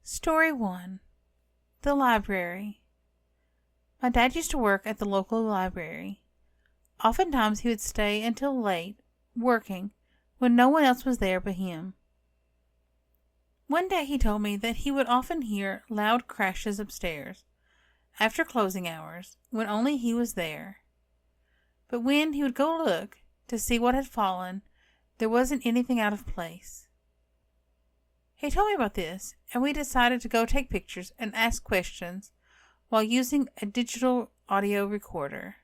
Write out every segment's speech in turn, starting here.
Story 1. The Library. My dad used to work at the local library. Oftentimes he would stay until late, working, when no one else was there but him. One day he told me that he would often hear loud crashes upstairs, after closing hours, when only he was there. But when he would go look to see what had fallen, there wasn't anything out of place. He told me about this, and we decided to go take pictures and ask questions while using a digital audio recorder.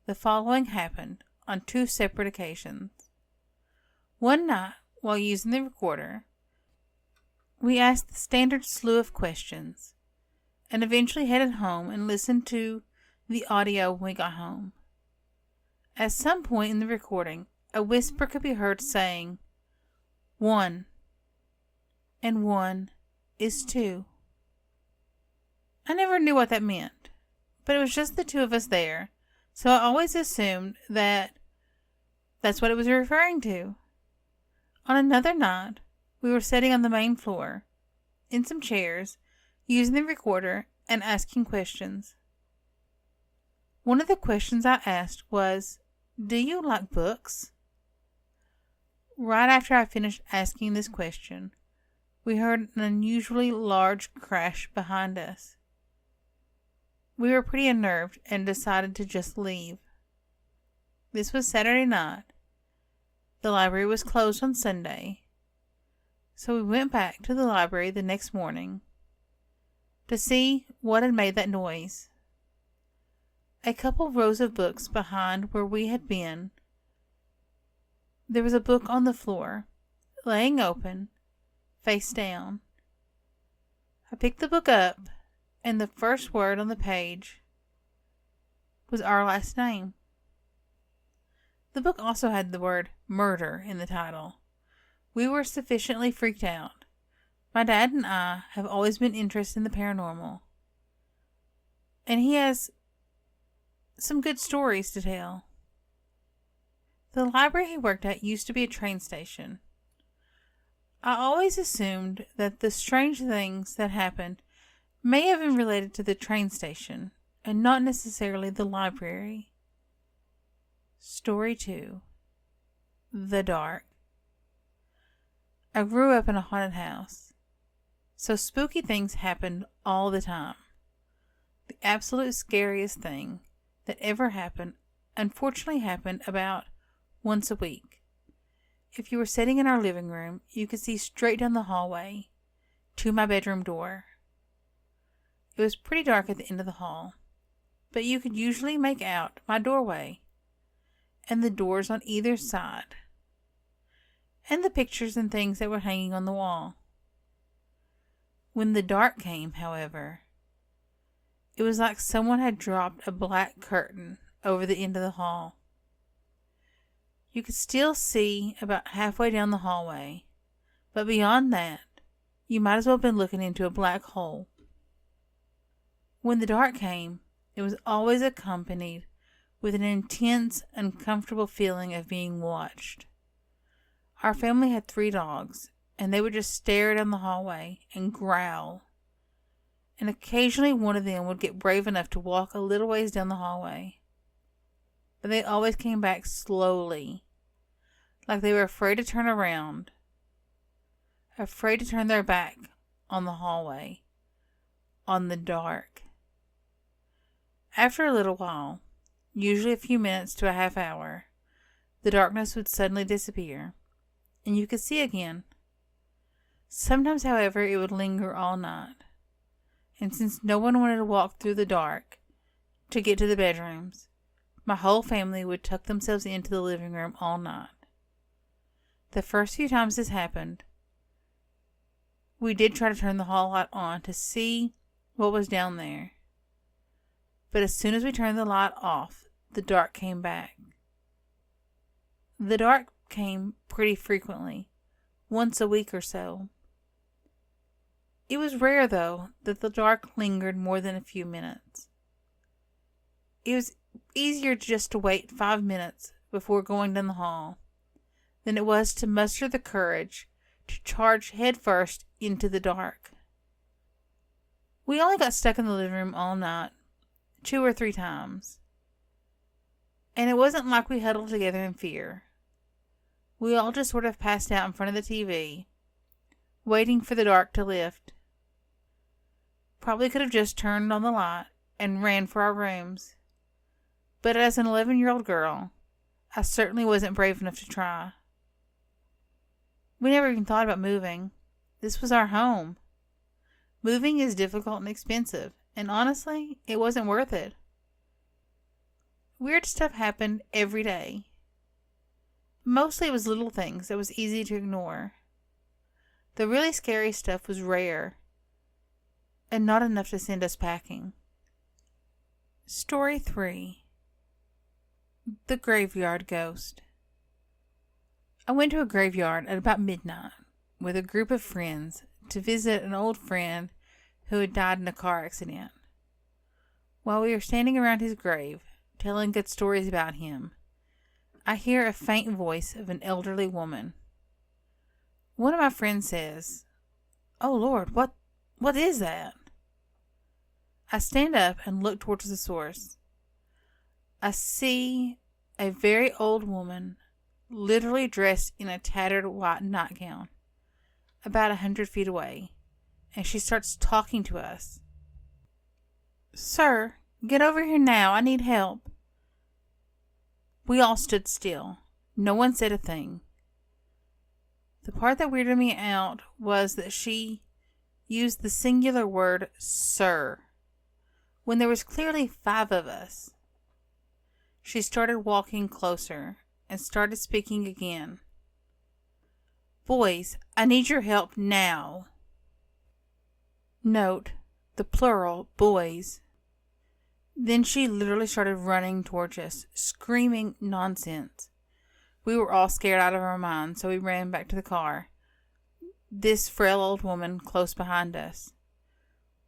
The following happened on 2 separate occasions. One night, while using the recorder, we asked the standard slew of questions, and eventually headed home and listened to the audio when we got home. At some point in the recording, a whisper could be heard saying, 1 and 1 is 2. I never knew what that meant, but it was just the 2 of us there, so I always assumed that that's what it was referring to. On another night, we were sitting on the main floor, in some chairs, using the recorder and asking questions. One of the questions I asked was, "Do you like books?" Right after I finished asking this question, we heard an unusually large crash behind us. We were pretty unnerved and decided to just leave. This was Saturday night. The library was closed on Sunday, so we went back to the library the next morning to see what had made that noise. A couple rows of books behind where we had been, there was a book on the floor, laying open, face down. I picked the book up, and the first word on the page was our last name. The book also had the word murder in the title. We were sufficiently freaked out. My dad and I have always been interested in the paranormal, and he has some good stories to tell. The library he worked at used to be a train station. I always assumed that the strange things that happened may have been related to the train station and not necessarily the library. Story 2. The Dark. I grew up in a haunted house, so spooky things happened all the time. The absolute scariest thing that ever happened unfortunately happened about once a week. If you were sitting in our living room, you could see straight down the hallway to my bedroom door. It was pretty dark at the end of the hall, but you could usually make out my doorway and the doors on either side, and the pictures and things that were hanging on the wall. When the dark came, however, it was like someone had dropped a black curtain over the end of the hall. You could still see about halfway down the hallway, but beyond that, you might as well have been looking into a black hole. When the dark came, it was always accompanied with an intense, uncomfortable feeling of being watched. Our family had 3 dogs, and they would just stare down the hallway and growl. And occasionally one of them would get brave enough to walk a little ways down the hallway. But they always came back slowly, like they were afraid to turn around, afraid to turn their back on the hallway, on the dark. After a little while, usually a few minutes to a half hour, the darkness would suddenly disappear, and you could see again. Sometimes, however, it would linger all night, and since no one wanted to walk through the dark to get to the bedrooms, my whole family would tuck themselves into the living room all night. The first few times this happened, we did try to turn the hall light on to see what was down there. But as soon as we turned the light off, the dark came back. The dark came pretty frequently, once a week or so. It was rare, though, that the dark lingered more than a few minutes. It was easier just to wait 5 minutes before going down the hall than it was to muster the courage to charge headfirst into the dark. We only got stuck in the living room all night, 2 or 3 times. And it wasn't like we huddled together in fear. We all just sort of passed out in front of the TV, waiting for the dark to lift. Probably could have just turned on the light and ran for our rooms. But as an 11-year-old girl, I certainly wasn't brave enough to try. We never even thought about moving. This was our home. Moving is difficult and expensive, and honestly, it wasn't worth it. Weird stuff happened every day. Mostly it was little things that was easy to ignore. The really scary stuff was rare, and not enough to send us packing. Story 3. The Graveyard Ghost. I went to a graveyard at about midnight with a group of friends to visit an old friend who had died in a car accident. While we were standing around his grave, telling good stories about him, I hear a faint voice of an elderly woman. One of my friends says, "Oh Lord, what is that?" I stand up and look towards the source. I see a very old woman, literally dressed in a tattered white nightgown, about 100 feet away, and she starts talking to us. "Sir, get over here now. I need help." We all stood still. No one said a thing. The part that weirded me out was that she used the singular word "sir" when there was clearly 5 of us. She started walking closer and started speaking again. "Boys, I need your help now." Note the plural, boys. Then she literally started running towards us, screaming nonsense. We were all scared out of our minds, so we ran back to the car, this frail old woman close behind us.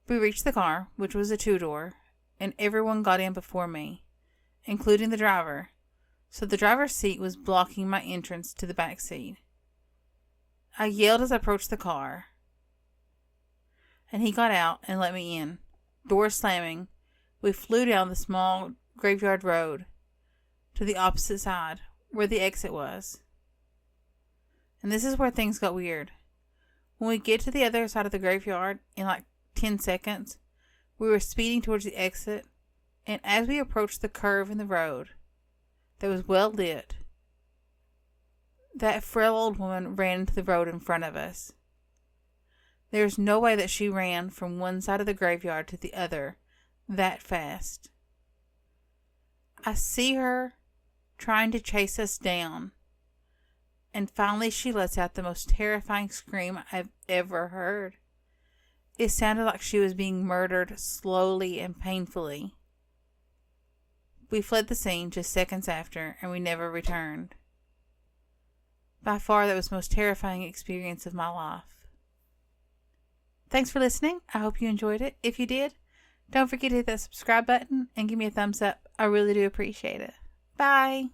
We reached the car, which was a 2-door, and everyone got in before me, including the driver, so the driver's seat was blocking my entrance to the back seat. I yelled as I approached the car, and he got out and let me in. Doors slamming, we flew down the small graveyard road to the opposite side, where the exit was. And this is where things got weird. When we get to the other side of the graveyard, in like 10 seconds, we were speeding towards the exit, and as we approached the curve in the road that was well lit, that frail old woman ran into the road in front of us. There is no way that she ran from one side of the graveyard to the other that fast. I see her trying to chase us down, and finally she lets out the most terrifying scream I've ever heard. It sounded like she was being murdered slowly and painfully. We fled the scene just seconds after, and we never returned. By far, that was the most terrifying experience of my life. Thanks for listening. I hope you enjoyed it. If you did, don't forget to hit that subscribe button and give me a thumbs up. I really do appreciate it. Bye.